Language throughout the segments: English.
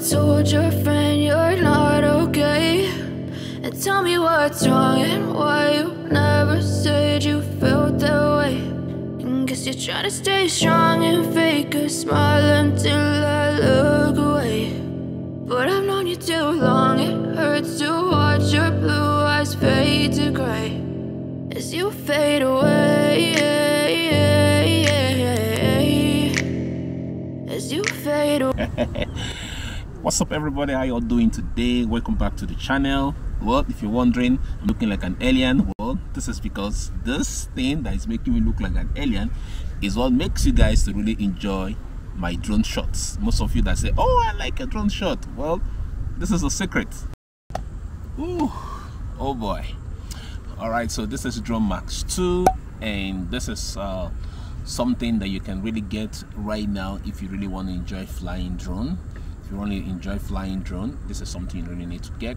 told your friend you're not okay? And tell me what's wrong and why you never said you felt that way. And guess you're trying to stay strong and fake a smile until I look away. But I've known you too long, it hurts to watch your blue eyes fade to gray as you fade away, as you fade away. What's up everybody, how y'all doing today? Welcome back to the channel. Well, if you're wondering, I'm looking like an alien. Well, this is because this thing that is making me look like an alien is what makes you guys to really enjoy my drone shots. Most of you that say, oh, I like a drone shot, well, this is a secret. Ooh, oh boy. All right, so this is DroneMask 2, and this is something that you can really get right now if you really want to enjoy flying drone. If you want to enjoy flying drone, this is something you really need to get.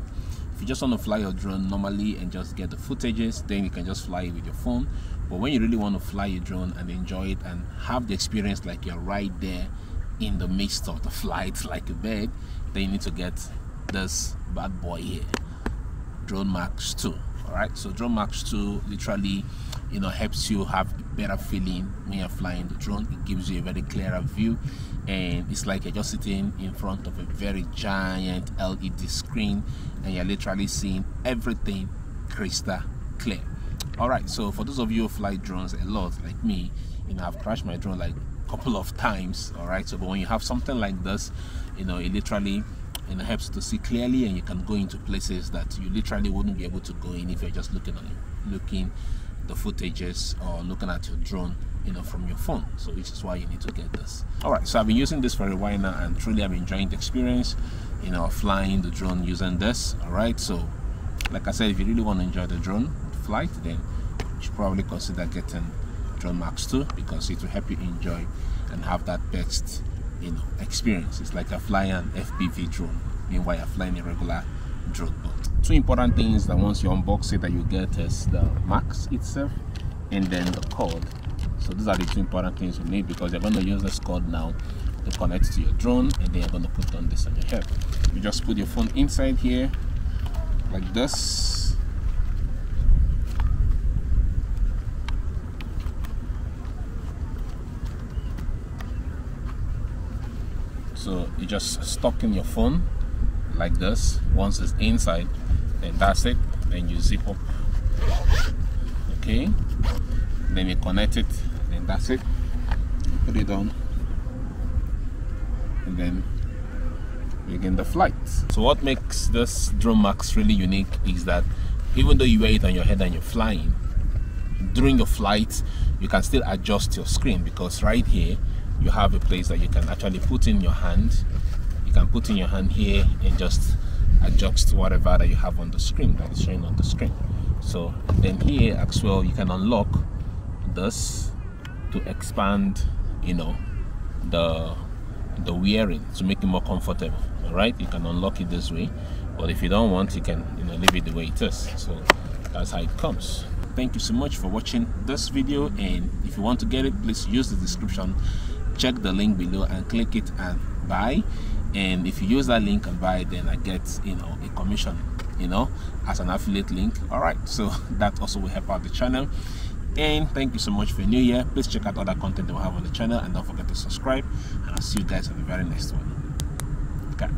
If you just want to fly your drone normally and just get the footages, then you can just fly it with your phone. But when you really want to fly your drone and enjoy it and have the experience like you're right there in the midst of the flight like a bird, then you need to get this bad boy here, DroneMask 2. All right, so DroneMask 2 literally, helps you have a better feeling when you're flying the drone. It gives you a very clearer view, and it's like you're just sitting in front of a very giant LED screen and you're literally seeing everything crystal clear. All right, so for those of you who fly drones a lot like me, I've crashed my drone like a couple of times. All right, so but when you have something like this, it literally helps to see clearly, and you can go into places that you literally wouldn't be able to go in if you're just looking the footages or looking at your drone from your phone. So which is why you need to get this. All right, so I've been using this for a while now, and truly I'm enjoying the experience flying the drone using this. All right, so like I said, if you really want to enjoy the drone flight, then you should probably consider getting DroneMask 2, because it will help you enjoy and have that best experience. It's like you're flying an FPV drone, meanwhile you're flying a regular drone. But two important things that once you unbox it that you get is the mask itself and then the cord. So these are the two important things you need, because you're going to use this cord now to connect to your drone, and then you're going to put on this on your head. You just put your phone inside here like this. So you just stuck in your phone like this. Once it's inside, then that's it. Then you zip up, okay, then you connect it, and that's it. Put it on, and then begin the flight. So what makes this DroneMask really unique is that even though you wear it on your head and you're flying, during your flight you can still adjust your screen, because right here you have a place that you can actually put in your hand. You can put in your hand here and just adjust whatever that you have on the screen that is showing on the screen. So then here as well, you can unlock this to expand the wearing to make it more comfortable. All right, you can unlock it this way, but if you don't want, you can leave it the way it is. So that's how it comes. Thank you so much for watching this video, and if you want to get it, please use the description, check the link below and click it and buy. And if you use that link and buy, then I get a commission as an affiliate link. All right, so that also will help out the channel. And thank you so much for new year. Please check out other content that we have on the channel, and don't forget to subscribe, and I'll see you guys on the very next one. Okay.